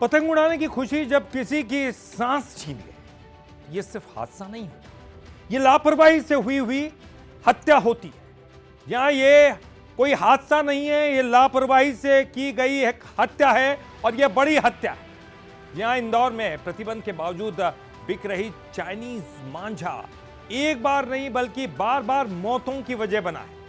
पतंग उड़ाने की खुशी जब किसी की सांस छीन ले, ये सिर्फ हादसा नहीं होता, ये लापरवाही से हुई हत्या होती है। यहां ये कोई हादसा नहीं है, ये लापरवाही से की गई एक हत्या है और यह बड़ी हत्या है। यहां इंदौर में प्रतिबंध के बावजूद बिक रही चाइनीज मांझा एक बार नहीं बल्कि बार बार मौतों की वजह बना है।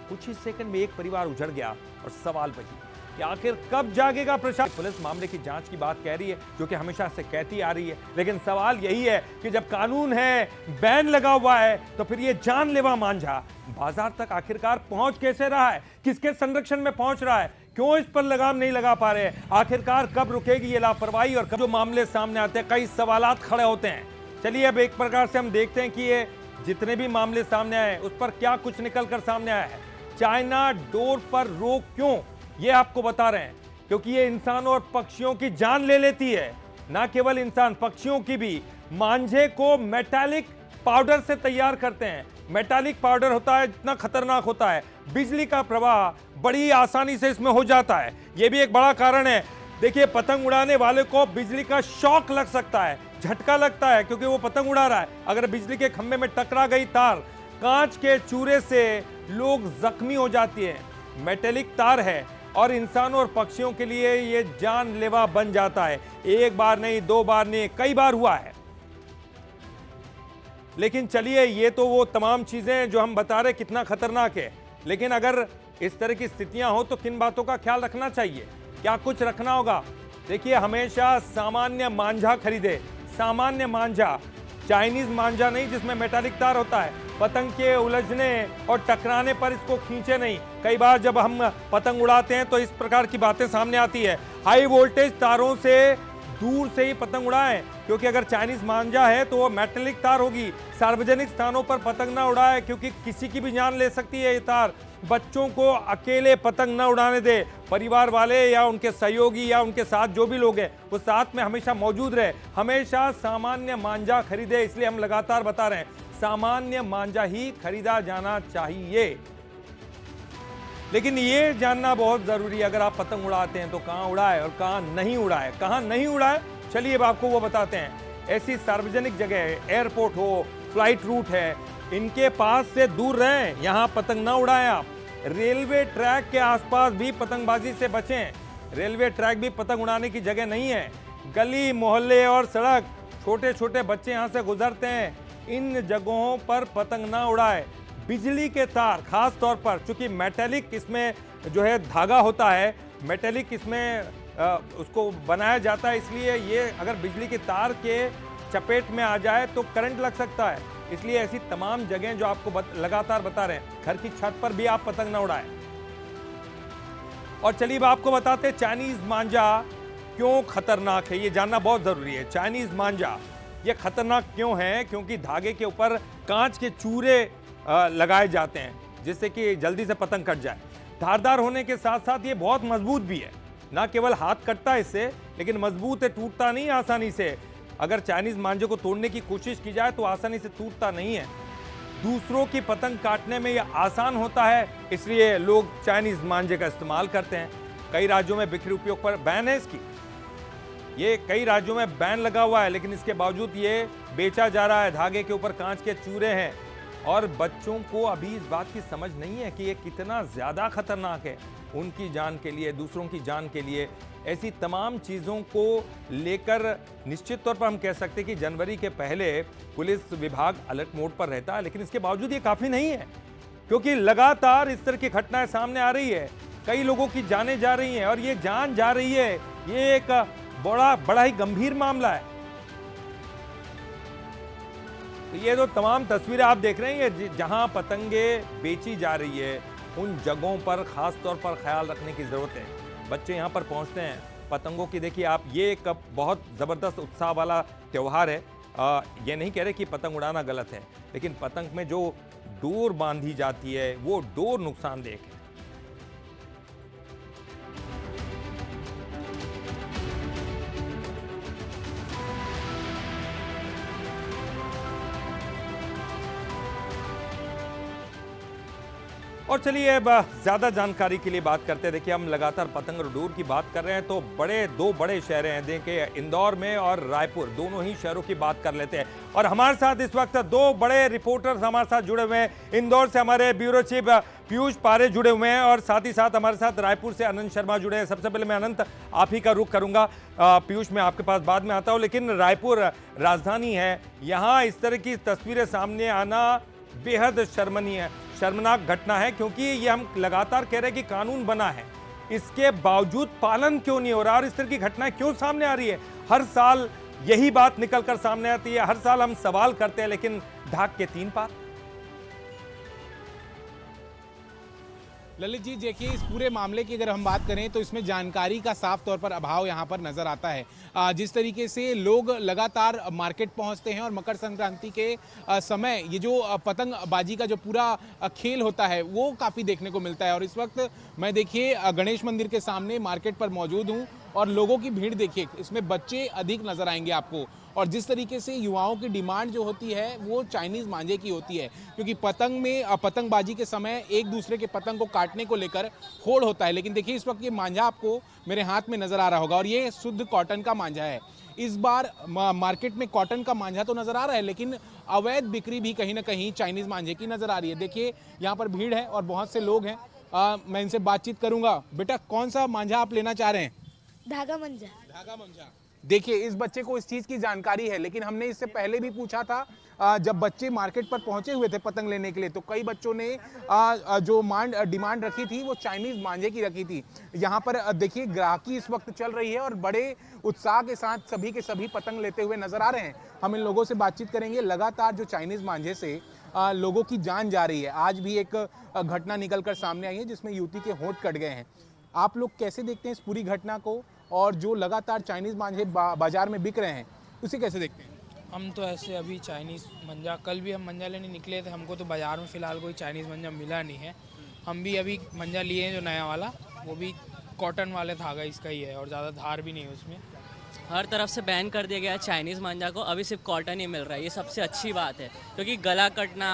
कुछ ही सेकंड में एक परिवार उजड़ गया और सवाल वही कि आखिर कब जागेगा प्रशासन। पुलिस मामले की जांच की बात कह रही है, जो कि हमेशा से कहती आ रही है, लेकिन सवाल यही है कि जब कानून है, बैन लगा हुआ है, तो फिर ये जानलेवा मांझा बाजार तक आखिरकार पहुंच कैसे रहा है, किसके संरक्षण में पहुंच रहा है, क्यों इस पर लगाम नहीं लगा पा रहे, आखिरकार कब रुकेगी ये लापरवाही और कब जो मामले सामने आते हैं कई सवालात खड़े होते हैं। चलिए अब एक प्रकार से हम देखते हैं कि ये जितने भी मामले सामने आए उस पर क्या कुछ निकल कर सामने आया है। चाइना डोर पर रोक क्यों, ये आपको बता रहे हैं, क्योंकि ये इंसानों और पक्षियों की जान ले लेती है। ना केवल इंसान, पक्षियों की भी। मांझे को मेटालिक पाउडर से तैयार करते हैं। मेटालिक पाउडर होता है, इतना खतरनाक होता है, बिजली का प्रवाह बड़ी आसानी से इसमें हो जाता है। यह भी एक बड़ा कारण है। देखिए, पतंग उड़ाने वाले को बिजली का शॉक लग सकता है, झटका लगता है, क्योंकि वो पतंग उड़ा रहा है। अगर बिजली के खंभे में टकरा गई तार, कांच के चूरे से लोग जख्मी हो जाती है। मेटेलिक तार है और इंसानों और पक्षियों के लिए ये जानलेवा बन जाता है। एक बार नहीं, दो बार नहीं, कई बार हुआ है। लेकिन चलिए, ये तो वो तमाम चीजें जो हम बता रहे कितना खतरनाक है, लेकिन अगर इस तरह की स्थितियां हो तो किन बातों का ख्याल रखना चाहिए, क्या कुछ रखना होगा। देखिए, हमेशा सामान्य मांझा खरीदे, सामान्य मांझा, चाइनीज मांझा नहीं जिसमें मेटालिक तार होता है। पतंग के उलझने और टकराने पर इसको खींचे नहीं। कई बार जब हम पतंग उड़ाते हैं तो इस प्रकार की बातें सामने आती है। हाई वोल्टेज तारों से दूर से ही पतंग उड़ाएं, क्योंकि अगर चाइनीज मांझा है तो वो मेटालिक तार होगी। सार्वजनिक स्थानों पर पतंग ना उड़ाएं, क्योंकि किसी की भी जान ले सकती है ये तार। बच्चों को अकेले पतंग न उड़ाने दे, परिवार वाले या उनके सहयोगी या उनके साथ जो भी लोग हैं वो साथ में हमेशा मौजूद रहे। हमेशा सामान्य मांझा खरीदे, इसलिए हम लगातार बता रहे हैं, सामान्य मांझा ही खरीदा जाना चाहिए। लेकिन ये जानना बहुत जरूरी है, अगर आप पतंग उड़ाते हैं तो कहां उड़ाए और कहां नहीं उड़ाए। कहां नहीं उड़ाए, चलिए अब आपको वो बताते हैं। ऐसी सार्वजनिक जगह, एयरपोर्ट हो, फ्लाइट रूट है, इनके पास से दूर रहें, यहां पतंग ना उड़ाएं आप। रेलवे ट्रैक के आसपास भी पतंगबाजी से बचें। रेलवे ट्रैक भी पतंग उड़ाने की जगह नहीं है। गली मोहल्ले और सड़क, छोटे छोटे बच्चे यहां से गुजरते हैं, इन जगहों पर पतंग ना उड़ाए। बिजली के तार खास तौर पर, चूंकि मेटेलिक इसमें जो है धागा होता है, मेटेलिक इसमें उसको बनाया जाता है, इसलिए ये अगर बिजली के तार के चपेट में आ जाए तो करंट लग सकता है। इसलिए ऐसी तमाम जगहें जो आपको लगातार बता रहे हैं, घर की छत पर भी आप पतंग ना उड़ाएं। और चलिए आपको बताते हैं चाइनीज मांझा क्यों खतरनाक है, ये जानना बहुत जरूरी है। चाइनीज मांझा ये खतरनाक क्यों है, क्योंकि धागे के ऊपर कांच के चूरे लगाए जाते हैं, जिससे कि जल्दी से पतंग कट जाए। धारदार होने के साथ साथ ये बहुत मजबूत भी है, ना केवल हाथ कटता है इससे, लेकिन मजबूत है, टूटता नहीं आसानी से। अगर चाइनीज मांझे को तोड़ने की कोशिश की जाए तो आसानी से टूटता नहीं है। दूसरों की पतंग काटने में यह आसान होता है, इसलिए लोग चाइनीज मांझे का इस्तेमाल करते हैं। कई राज्यों में बिक्री उपयोग पर बैन है इसकी, ये कई राज्यों में बैन लगा हुआ है, लेकिन इसके बावजूद ये बेचा जा रहा है। धागे के ऊपर कांच के चूरे हैं और बच्चों को अभी इस बात की समझ नहीं है कि ये कितना ज्यादा खतरनाक है उनकी जान के लिए, दूसरों की जान के लिए। ऐसी तमाम चीज़ों को लेकर निश्चित तौर पर हम कह सकते हैं कि जनवरी के पहले पुलिस विभाग अलर्ट मोड पर रहता है, लेकिन इसके बावजूद ये काफ़ी नहीं है, क्योंकि लगातार इस तरह की घटनाएं सामने आ रही है। कई लोगों की जानें जा रही हैं और ये जान जा रही है, ये एक बड़ा ही गंभीर मामला है। तो ये जो तमाम तस्वीरें आप देख रहे हैं, जहां पतंगे बेची जा रही है, उन जगहों पर खास तौर पर ख्याल रखने की जरूरत है। बच्चे यहाँ पर पहुँचते हैं, पतंगों की देखिए आप, ये एक बहुत ज़बरदस्त उत्साह वाला त्यौहार है। ये नहीं कह रहे कि पतंग उड़ाना गलत है, लेकिन पतंग में जो डोर बांधी जाती है वो डोर नुकसानदेह है। और चलिए अब ज्यादा जानकारी के लिए बात करते हैं। देखिए हम लगातार पतंग और डोर की बात कर रहे हैं तो दो बड़े शहर हैं, देखिए इंदौर में और रायपुर, दोनों ही शहरों की बात कर लेते हैं। और हमारे साथ इस वक्त दो बड़े रिपोर्टर्स हमारे साथ जुड़े हुए हैं। इंदौर से हमारे ब्यूरो चीफ पीयूष पारे जुड़े हुए हैं और साथ ही साथ हमारे साथ रायपुर से अनंत शर्मा जुड़े हैं। सबसे पहले मैं अनंत आप ही का रुख करूंगा, पीयूष मैं आपके पास बाद में आता हूं, लेकिन रायपुर राजधानी है, यहाँ इस तरह की तस्वीरें सामने आना बेहद शर्मनाक घटना है, क्योंकि ये हम लगातार कह रहे हैं कि कानून बना है, इसके बावजूद पालन क्यों नहीं हो रहा और इस तरह की घटनाएं क्यों सामने आ रही है। हर साल यही बात निकलकर सामने आती है, हर साल हम सवाल करते हैं लेकिन ढाक के तीन पार। ललित जी देखिए, इस पूरे मामले की अगर हम बात करें तो इसमें जानकारी का साफ तौर पर अभाव यहाँ पर नजर आता है। जिस तरीके से लोग लगातार मार्केट पहुँचते हैं और मकर संक्रांति के समय ये जो पतंगबाजी का जो पूरा खेल होता है वो काफ़ी देखने को मिलता है। और इस वक्त मैं देखिए गणेश मंदिर के सामने मार्केट पर मौजूद हूँ और लोगों की भीड़ देखिए, इसमें बच्चे अधिक नजर आएंगे आपको। और जिस तरीके से युवाओं की डिमांड जो होती है वो चाइनीज़ मांझे की होती है, क्योंकि पतंगबाजी के समय एक दूसरे के पतंग को काटने को लेकर होड़ होता है। लेकिन देखिए इस वक्त ये मांझा आपको मेरे हाथ में नज़र आ रहा होगा और ये शुद्ध कॉटन का मांझा है। इस बार मार्केट में कॉटन का मांझा तो नज़र आ रहा है, लेकिन अवैध बिक्री भी कहीं ना कहीं चाइनीज़ मांझे की नज़र आ रही है। देखिए यहाँ पर भीड़ है और बहुत से लोग हैं, मैं इनसे बातचीत करूँगा। बेटा कौन सा मांझा आप लेना चाह रहे हैं? धागा मंजा। धागा मंझा। देखिए इस बच्चे को इस चीज़ की जानकारी है, लेकिन हमने इससे पहले भी पूछा था, जब बच्चे मार्केट पर पहुंचे हुए थे पतंग लेने के लिए, तो कई बच्चों ने जो डिमांड रखी थी वो चाइनीज़ मांझे की रखी थी। यहाँ पर देखिए ग्राहकी इस वक्त चल रही है और बड़े उत्साह के साथ सभी के सभी पतंग लेते हुए नजर आ रहे हैं। हम इन लोगों से बातचीत करेंगे। लगातार जो चाइनीज़ मांझे से लोगों की जान जा रही है। आज भी एक घटना निकल कर सामने आई है जिसमें युवती के होंठ कट गए हैं। आप लोग कैसे देखते हैं इस पूरी घटना को, और जो लगातार चाइनीज़ मांझे बाजार में बिक रहे हैं उसे कैसे देखते हैं? हम तो ऐसे अभी चाइनीज़ मंजा, कल भी हम मंजा लेने निकले थे, हमको तो बाज़ार में फ़िलहाल कोई चाइनीज़ मंजा मिला नहीं है। हम भी अभी मंजा लिए हैं जो नया वाला, वो भी कॉटन वाले धागा इसका ही है और ज़्यादा धार भी नहीं है उसमें। हर तरफ से बैन कर दिया गया है चाइनीज़ मांझा को, अभी सिर्फ कॉटन ही मिल रहा है। ये सबसे अच्छी बात है, क्योंकि गला कटना,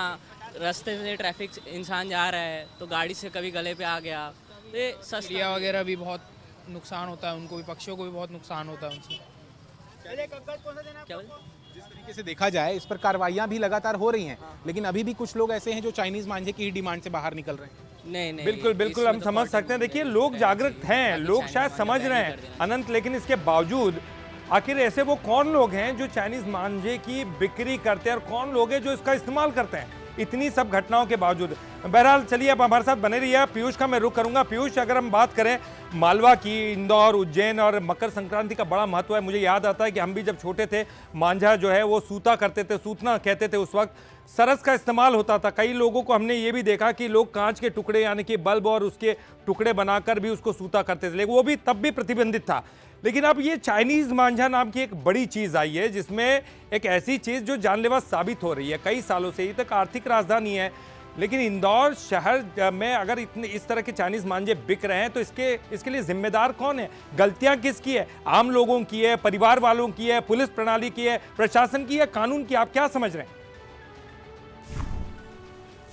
रास्ते से ट्रैफिक इंसान जा रहा है तो गाड़ी से कभी गले पे आ गया, तो ये चिड़िया वगैरह भी बहुत नुकसान होता है, उनको भी, पक्षियों को भी बहुत नुकसान होता है उनसे। क्या बोले? जिस तरीके से देखा जाए इस पर कार्रवाइयाँ भी लगातार हो रही हैं, लेकिन अभी भी कुछ लोग ऐसे हैं जो चाइनीज़ मांझे की डिमांड से बाहर निकल रहे हैं। नहीं बिल्कुल हम समझ सकते हैं। देखिए लोग जागरूक हैं, लोग शायद समझ रहे हैं अनंत, लेकिन इसके बावजूद आखिर ऐसे वो कौन लोग हैं जो चाइनीज़ मांझे की बिक्री करते हैं और कौन लोग हैं जो इसका इस्तेमाल करते हैं, इतनी सब घटनाओं के बावजूद। बहरहाल चलिए अब हमारे साथ बने रहिए। पीयूष का मैं रुख करूंगा। पीयूष, अगर हम बात करें मालवा की, इंदौर, उज्जैन और मकर संक्रांति का बड़ा महत्व है। मुझे याद आता है कि हम भी जब छोटे थे मांझा जो है वो सूता करते थे, सूतना कहते थे उस वक्त, सरस का इस्तेमाल होता था। कई लोगों को हमने ये भी देखा कि लोग कांच के टुकड़े यानी कि बल्ब और उसके टुकड़े बनाकर भी उसको सूता करते थे, लेकिन वो भी तब भी प्रतिबंधित था। लेकिन अब ये चाइनीज़ मांझा नाम की एक बड़ी चीज़ आई है जिसमें एक ऐसी चीज़ जो जानलेवा साबित हो रही है। कई सालों से ये तक आर्थिक राजधानी है, लेकिन इंदौर शहर में अगर इतने इस तरह के चाइनीज़ मांझे बिक रहे हैं तो इसके लिए जिम्मेदार कौन है? गलतियां किसकी है? आम लोगों की है, परिवार वालों की है, पुलिस प्रणाली की है, प्रशासन की है, कानून की? आप क्या समझ रहे हैं?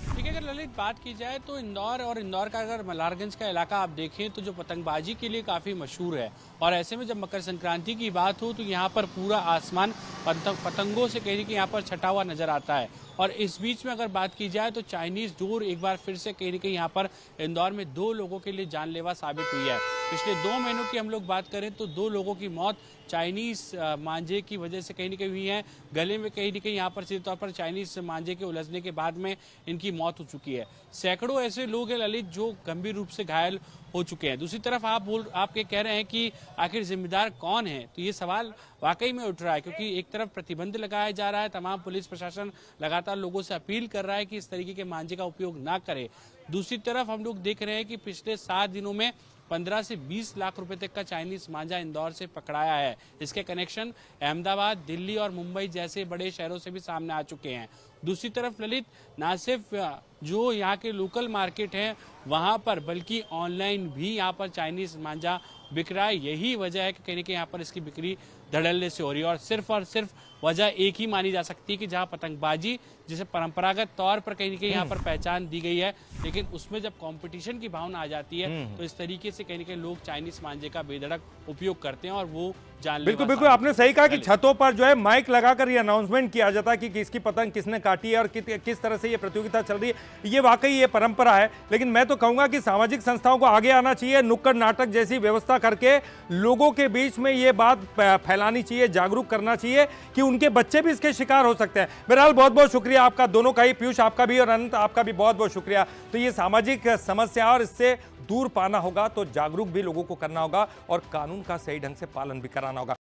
ठीक है, अगर ललित बात की जाए तो इंदौर का अगर मल्हारगंज का इलाका आप देखें तो जो पतंगबाजी के लिए काफ़ी मशहूर है, और ऐसे में जब मकर संक्रांति की बात हो तो यहाँ पर पूरा आसमान पतंगों से कहीं यहाँ पर छटा हुआ नजर आता है। और इस बीच में अगर बात की जाए तो चाइनीज़ डोर एक बार फिर से कहीं ना कहीं यहाँ पर इंदौर में 2 लोगों के लिए जानलेवा साबित हुई है। पिछले 2 महीनों की हम लोग बात करें तो 2 लोगों की मौत चाइनीज़ मांझे की वजह से कहीं ना कहीं हुई है। गले में कहीं ना कहीं यहाँ पर सीधे तौर पर चाइनीज़ मांझे के उलझने के बाद में इनकी मौत हो चुकी है। सैकड़ों ऐसे लोग हैं ललित जो गंभीर रूप से घायल हो चुके हैं। दूसरी तरफ आप ये कह रहे हैं कि आखिर जिम्मेदार कौन है, तो ये सवाल वाकई में उठ रहा है, क्योंकि एक तरफ प्रतिबंध लगाया जा रहा है, तमाम पुलिस प्रशासन लगातार लोगों से अपील कर रहा है कि इस तरीके के मांझे का उपयोग ना करे। दूसरी तरफ हम लोग देख रहे हैं कि पिछले 7 दिनों में 15 से 20 लाख रुपए तक का चाइनीज मांझा इंदौर से पकड़ाया है। इसके कनेक्शन अहमदाबाद, दिल्ली और मुंबई जैसे बड़े शहरों से भी सामने आ चुके हैं। दूसरी तरफ ललित, ना सिर्फ जो यहाँ के लोकल मार्केट हैं वहाँ पर, बल्कि ऑनलाइन भी यहाँ पर चाइनीज़ मांझा बिक रहा है। यही वजह है कि कहीं ना कहीं यहाँ पर इसकी बिक्री धड़ल्ले से हो रही है। और सिर्फ वजह एक ही मानी जा सकती है कि जहाँ पतंगबाजी जिसे परंपरागत तौर पर कहीं ना कहीं यहाँ पर पहचान दी गई है, लेकिन उसमें जब कंपटीशन की भावना आ जाती है तो इस तरीके से कहीं ना कहीं लोग चाइनीज मांझे का बेधड़क उपयोग करते हैं और वो जानलेवा बिल्कुल बिल्कुल, आपने सही कहा कि छतों पर जो है माइक लगाकर ये अनाउंसमेंट किया जाता है कि किसकी पतंग किसने काटी है और किस तरह से ये प्रतियोगिता चल रही है। ये वाकई ये परंपरा है, लेकिन मैं तो कहूंगा कि सामाजिक संस्थाओं को आगे आना चाहिए, नुक्कड़ नाटक जैसी व्यवस्था करके लोगों के बीच में ये बात फैलानी चाहिए, जागरूक करना चाहिए कि उनके बच्चे भी इसके शिकार हो सकते हैं। बहरहाल बहुत बहुत शुक्रिया आपका दोनों का ही, पीयूष आपका भी और अनंत आपका भी बहुत बहुत शुक्रिया। तो ये सामाजिक समस्या और इससे दूर पाना होगा तो जागरूक भी लोगों को करना होगा और कानून का सही ढंग से पालन भी कराना होगा।